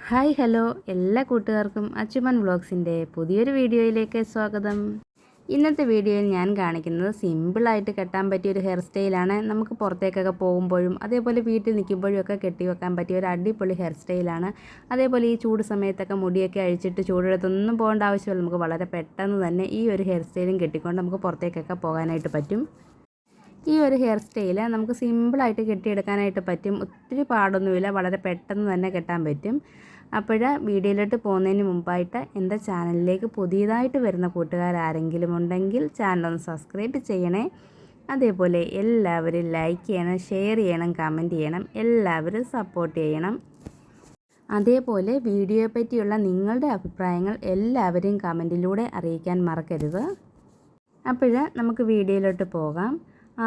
Hi hello എല്ലാ കൂട്ടുകാർക്കും അച്ചുമൻ വ്ളോഗ്സിൻ്റെ പുതിയൊരു വീഡിയോയിലേക്ക് സ്വാഗതം. ഇന്നത്തെ വീഡിയോയിൽ ഞാൻ കാണിക്കുന്നത് സിമ്പിളായിട്ട് കെട്ടാൻ പറ്റിയൊരു ഹെയർ സ്റ്റൈലാണ്. നമുക്ക് പുറത്തേക്കൊക്കെ പോകുമ്പോഴും അതേപോലെ വീട്ടിൽ നിൽക്കുമ്പോഴും ഒക്കെ കെട്ടി വെക്കാൻ പറ്റിയ ഒരു അടിപൊളി ഹെയർ സ്റ്റൈലാണ്. അതേപോലെ ഈ ചൂട് സമയത്തൊക്കെ മുടിയൊക്കെ അഴിച്ചിട്ട് ചൂടെടുത്തൊന്നും പോകേണ്ട ആവശ്യമില്ല. നമുക്ക് വളരെ പെട്ടെന്ന് തന്നെ ഈ ഒരു ഹെയർ സ്റ്റൈലും കെട്ടിക്കൊണ്ട് നമുക്ക് പുറത്തേക്കൊക്കെ പോകാനായിട്ട് പറ്റും. ഈ ഒരു ഹെയർ സ്റ്റൈൽ നമുക്ക് സിമ്പിളായിട്ട് കെട്ടിയെടുക്കാനായിട്ട് പറ്റും. ഒത്തിരി പാടൊന്നുമില്ല, വളരെ പെട്ടെന്ന് തന്നെ കെട്ടാൻ പറ്റും. അപ്പോൾ വീഡിയോയിലോട്ട് പോകുന്നതിന് മുമ്പായിട്ട് എൻ്റെ ചാനലിലേക്ക് പുതിയതായിട്ട് വരുന്ന കൂട്ടുകാരാരെങ്കിലും ഉണ്ടെങ്കിൽ ചാനലൊന്ന് സബ്സ്ക്രൈബ് ചെയ്യണേ. അതേപോലെ എല്ലാവരും ലൈക്ക് ചെയ്യണം, ഷെയർ ചെയ്യണം, കമൻറ്റ് ചെയ്യണം, എല്ലാവരും സപ്പോർട്ട് ചെയ്യണം. അതേപോലെ വീഡിയോയെ പറ്റിയുള്ള നിങ്ങളുടെ അഭിപ്രായങ്ങൾ എല്ലാവരെയും കമൻറ്റിലൂടെ അറിയിക്കാൻ മറക്കരുത്. അപ്പോൾ നമുക്ക് വീഡിയോയിലോട്ട് പോകാം.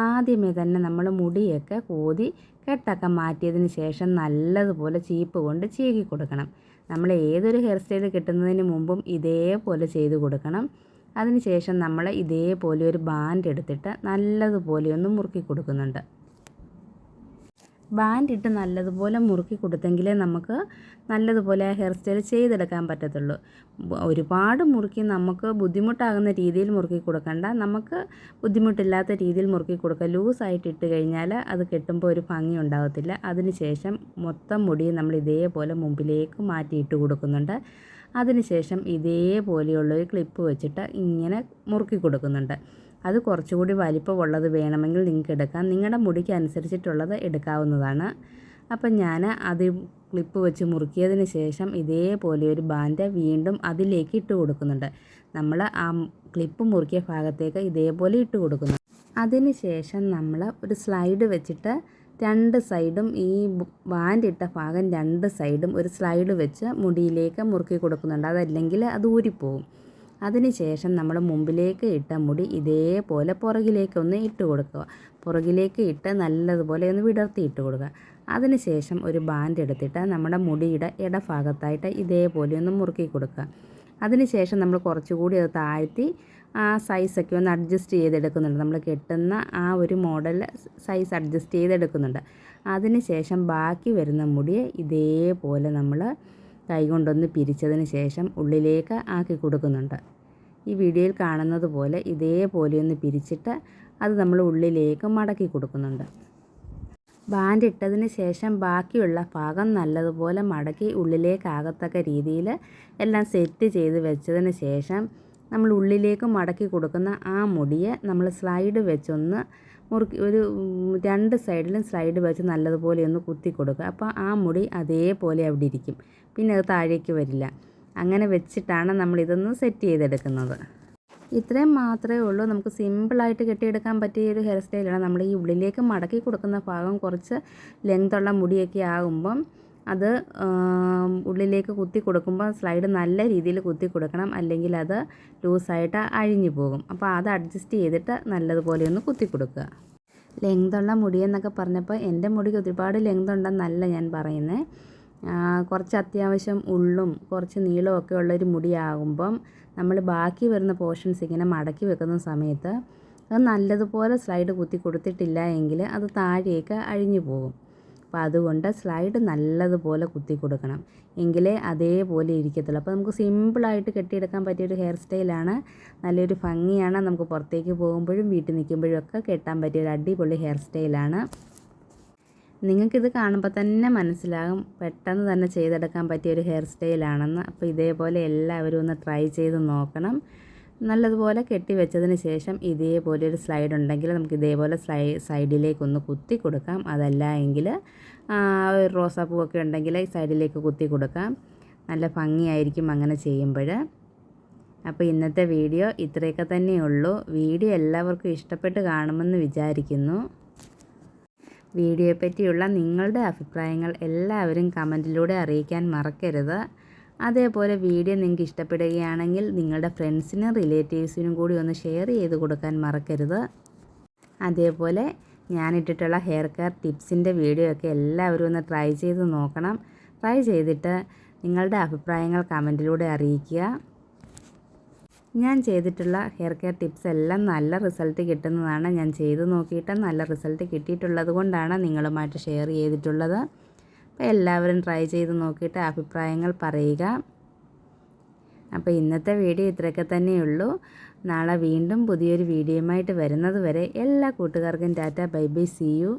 ആദ്യമേ തന്നെ നമ്മൾ മുടിയൊക്കെ കോതി കെട്ടൊക്കെ മാറ്റിയതിന് ശേഷം നല്ലതുപോലെ ചീപ്പ് കൊണ്ട് ചീകി കൊടുക്കണം. നമ്മൾ ഏതൊരു ഹെയർ സ്റ്റൈൽ കിട്ടുന്നതിന് മുമ്പും ഇതേപോലെ ചെയ്ത് കൊടുക്കണം. അതിനുശേഷം നമ്മൾ ഇതേപോലെ ഒരു ബാൻഡ് എടുത്തിട്ട് നല്ലതുപോലെ ഒന്ന് മുറുക്കി കൊടുക്കുന്നുണ്ട്. ബാൻഡ് ഇട്ട് നല്ലതുപോലെ മുറുക്കി കൊടുത്തെങ്കിലേ നമുക്ക് നല്ലതുപോലെ ആ ഹെയർ സ്റ്റൈൽ ചെയ്തെടുക്കാൻ പറ്റത്തുള്ളൂ. ഒരുപാട് മുറുക്കി നമുക്ക് ബുദ്ധിമുട്ടാകുന്ന രീതിയിൽ മുറുക്കി കൊടുക്കണ്ട, നമുക്ക് ബുദ്ധിമുട്ടില്ലാത്ത രീതിയിൽ മുറുക്കി കൊടുക്കുക. ലൂസായിട്ട് ഇട്ട് കഴിഞ്ഞാൽ അത് കെട്ടുമ്പോൾ ഒരു ഭംഗി ഉണ്ടാകത്തില്ല. അതിനുശേഷം മൊത്തം മുടി നമ്മൾ ഇതേപോലെ മുമ്പിലേക്ക് മാറ്റിയിട്ട് കൊടുക്കുന്നുണ്ട്. അതിനുശേഷം ഇതേപോലെയുള്ളൊരു ക്ലിപ്പ് വെച്ചിട്ട് ഇങ്ങനെ മുറുക്കി കൊടുക്കുന്നുണ്ട്. അത് കുറച്ചുകൂടി വലിപ്പമുള്ളത് വേണമെങ്കിൽ നിങ്ങൾക്ക് എടുക്കാം, നിങ്ങളുടെ മുടിക്ക് അനുസരിച്ചിട്ടുള്ളത് എടുക്കാവുന്നതാണ്. അപ്പം ഞാൻ അത് ക്ലിപ്പ് വെച്ച് മുറുക്കിയതിന് ശേഷം ഇതേപോലെ ഒരു ബാൻഡ് വീണ്ടും അതിലേക്ക് ഇട്ട് കൊടുക്കുന്നുണ്ട്. നമ്മൾ ആ ക്ലിപ്പ് മുറുക്കിയ ഭാഗത്തേക്ക് ഇതേപോലെ ഇട്ട് കൊടുക്കുന്നു. അതിന് ശേഷം നമ്മൾ ഒരു സ്ലൈഡ് വെച്ചിട്ട് രണ്ട് സൈഡും ഈ ബാൻഡ് ഇട്ട ഭാഗം രണ്ട് സൈഡും ഒരു സ്ലൈഡ് വെച്ച് മുടിയിലേക്ക് മുറുക്കി കൊടുക്കുന്നുണ്ട്. അതല്ലെങ്കിൽ അത് ഊരിപ്പോവും. അതിനുശേഷം നമ്മൾ മുമ്പിലേക്ക് ഇട്ട മുടി ഇതേപോലെ പുറകിലേക്കൊന്ന് ഇട്ട് കൊടുക്കുക. പുറകിലേക്ക് ഇട്ട് നല്ലതുപോലെ ഒന്ന് വിടർത്തി ഇട്ട് കൊടുക്കുക. അതിനുശേഷം ഒരു ബാൻഡ് എടുത്തിട്ട് നമ്മുടെ മുടിയുടെ ഇടഭാഗത്തായിട്ട് ഇതേപോലെ ഒന്ന് മുറുക്കി കൊടുക്കുക. അതിനുശേഷം നമ്മൾ കുറച്ചുകൂടി അത് താഴ്ത്തി ആ സൈസൊക്കെ ഒന്ന് അഡ്ജസ്റ്റ് ചെയ്തെടുക്കുന്നുണ്ട്. നമ്മൾ കെട്ടുന്ന ആ ഒരു മോഡൽ സൈസ് അഡ്ജസ്റ്റ് ചെയ്തെടുക്കുന്നുണ്ട്. അതിനുശേഷം ബാക്കി വരുന്ന മുടിയെ ഇതേപോലെ നമ്മൾ കൈകൊണ്ടൊന്ന് പിരിച്ചതിന് ശേഷം ഉള്ളിലേക്ക് ആക്കി കൊടുക്കുന്നുണ്ട്. ഈ വീഡിയോയിൽ കാണുന്നത് പോലെ ഇതേപോലെ ഒന്ന് പിരിച്ചിട്ട് അത് നമ്മൾ ഉള്ളിലേക്ക് മടക്കി കൊടുക്കുന്നുണ്ട്. ബാൻഡ് ഇട്ടതിന് ശേഷം ബാക്കിയുള്ള ഭാഗം നല്ലതുപോലെ മടക്കി ഉള്ളിലേക്കാകത്തക്ക രീതിയിൽ എല്ലാം സെറ്റ് ചെയ്ത് വെച്ചതിന് ശേഷം നമ്മൾ ഉള്ളിലേക്ക് മടക്കി കൊടുക്കുന്ന ആ മുടിയെ നമ്മൾ സ്ലൈഡ് വെച്ചൊന്ന് മുറുക്കി ഒരു രണ്ട് സൈഡിലും സ്ലൈഡ് വെച്ച് നല്ലതുപോലെ ഒന്ന് കുത്തി കൊടുക്കുക. അപ്പോൾ ആ മുടി അതേപോലെ അവിടെ ഇരിക്കും, പിന്നെ അത് താഴേക്ക് വരില്ല. അങ്ങനെ വെച്ചിട്ടാണ് നമ്മളിതൊന്ന് സെറ്റ് ചെയ്തെടുക്കുന്നത്. ഇത്രയും മാത്രമേ ഉള്ളൂ. നമുക്ക് സിമ്പിളായിട്ട് കെട്ടിയെടുക്കാൻ പറ്റിയ ഒരു ഹെയർ സ്റ്റൈലാണ്. നമ്മൾ ഈ ഉള്ളിലേക്ക് മടക്കി കൊടുക്കുന്ന ഭാഗം കുറച്ച് ലെങ്ത്തുള്ള മുടിയൊക്കെ ആകുമ്പം അത് ഉള്ളിലേക്ക് കുത്തി കൊടുക്കുമ്പോൾ സ്ലൈഡ് നല്ല രീതിയിൽ കുത്തി കൊടുക്കണം, അല്ലെങ്കിൽ അത് ലൂസായിട്ട് അഴിഞ്ഞു പോകും. അപ്പോൾ അത് അഡ്ജസ്റ്റ് ചെയ്തിട്ട് നല്ലതുപോലെ ഒന്ന് കുത്തി കൊടുക്കുക. ലെങ്തുള്ള മുടിയെന്നൊക്കെ പറഞ്ഞപ്പോൾ എൻ്റെ മുടിക്ക് ഒരുപാട് ലെങ്ത് ഉണ്ടെന്നല്ല ഞാൻ പറയുന്നത്. കുറച്ച് അത്യാവശ്യം ഉള്ളും കുറച്ച് നീളമൊക്കെ ഉള്ളൊരു മുടിയാകുമ്പം നമ്മൾ ബാക്കി വരുന്ന പോർഷൻസ് ഇങ്ങനെ മടക്കി വെക്കുന്ന സമയത്ത് അത് നല്ലതുപോലെ സ്ലൈഡ് കുത്തി കൊടുത്തിട്ടില്ല എങ്കിൽ അത് താഴേക്ക് അഴിഞ്ഞു പോകും. അപ്പോൾ അതുകൊണ്ട് സ്ലൈഡ് നല്ലതുപോലെ കുത്തി കൊടുക്കണം, എങ്കിലേ അതേപോലെ ഇരിക്കത്തുള്ളൂ. അപ്പോൾ നമുക്ക് സിമ്പിളായിട്ട് കെട്ടിയെടുക്കാൻ പറ്റിയൊരു ഹെയർ സ്റ്റൈലാണ്. നല്ലൊരു ഭംഗിയാണ്. നമുക്ക് പുറത്തേക്ക് പോകുമ്പോഴും വീട്ടിൽ നിൽക്കുമ്പോഴും ഒക്കെ കെട്ടാൻ പറ്റിയൊരു അടിപൊളി ഹെയർ സ്റ്റൈലാണ്. നിങ്ങൾക്കിത് കാണുമ്പോൾ തന്നെ മനസ്സിലാകും പെട്ടെന്ന് തന്നെ ചെയ്തെടുക്കാൻ പറ്റിയൊരു ഹെയർ സ്റ്റൈലാണെന്ന്. അപ്പോൾ ഇതേപോലെ എല്ലാവരും ഒന്ന് ട്രൈ ചെയ്ത് നോക്കണം. നല്ലതുപോലെ കെട്ടി വെച്ചതിന് ശേഷം ഇതേപോലെ ഒരു സ്ലൈഡ് ഉണ്ടെങ്കിൽ നമുക്ക് ഇതേപോലെ സൈഡിലേക്കൊന്ന് കുത്തി കൊടുക്കാം. അതല്ല എങ്കിൽ റോസാപ്പൂവൊക്കെ ഉണ്ടെങ്കിൽ സൈഡിലേക്ക് കുത്തി കൊടുക്കാം. നല്ല ഭംഗിയായിരിക്കും അങ്ങനെ ചെയ്യുമ്പോൾ. അപ്പോൾ ഇന്നത്തെ വീഡിയോ ഇത്രയൊക്കെ തന്നെയുള്ളൂ. വീഡിയോ എല്ലാവർക്കും ഇഷ്ടപ്പെട്ട് കാണുമെന്ന് വിചാരിക്കുന്നു. വീഡിയോയെ പറ്റിയുള്ള നിങ്ങളുടെ അഭിപ്രായങ്ങൾ എല്ലാവരും കമൻറ്റിലൂടെ അറിയിക്കാൻ മറക്കരുത്. അതേപോലെ വീഡിയോ നിങ്ങൾക്ക് ഇഷ്ടപ്പെടുകയാണെങ്കിൽ നിങ്ങളുടെ ഫ്രണ്ട്സിനും റിലേറ്റീവ്സിനും കൂടി ഒന്ന് ഷെയർ ചെയ്ത് കൊടുക്കാൻ മറക്കരുത്. അതേപോലെ ഞാനിട്ടിട്ടുള്ള ഹെയർ കെയർ ടിപ്സിൻ്റെ വീഡിയോ ഒക്കെ എല്ലാവരും ഒന്ന് ട്രൈ ചെയ്ത് നോക്കണം. ട്രൈ ചെയ്തിട്ട് നിങ്ങളുടെ അഭിപ്രായങ്ങൾ കമൻറ്റിലൂടെ അറിയിക്കുക. ഞാൻ ചെയ്തിട്ടുള്ള ഹെയർ കെയർ ടിപ്സ് എല്ലാം നല്ല റിസൾട്ട് കിട്ടുന്നതാണ്. ഞാൻ ചെയ്ത് നോക്കിയിട്ട് നല്ല റിസൾട്ട് കിട്ടിയിട്ടുള്ളത് കൊണ്ടാണ് നിങ്ങളുമായിട്ട് ഷെയർ ചെയ്തിട്ടുള്ളത്. അപ്പോൾ എല്ലാവരും ട്രൈ ചെയ്ത് നോക്കിയിട്ട് അഭിപ്രായങ്ങൾ പറയുക. അപ്പോൾ ഇന്നത്തെ വീഡിയോ ഇത്രയൊക്കെ തന്നെയുള്ളൂ. നാളെ വീണ്ടും പുതിയൊരു വീഡിയോയുമായിട്ട് വരുന്നത് വരെ എല്ലാ കൂട്ടുകാർക്കും tata, bye bye, see U.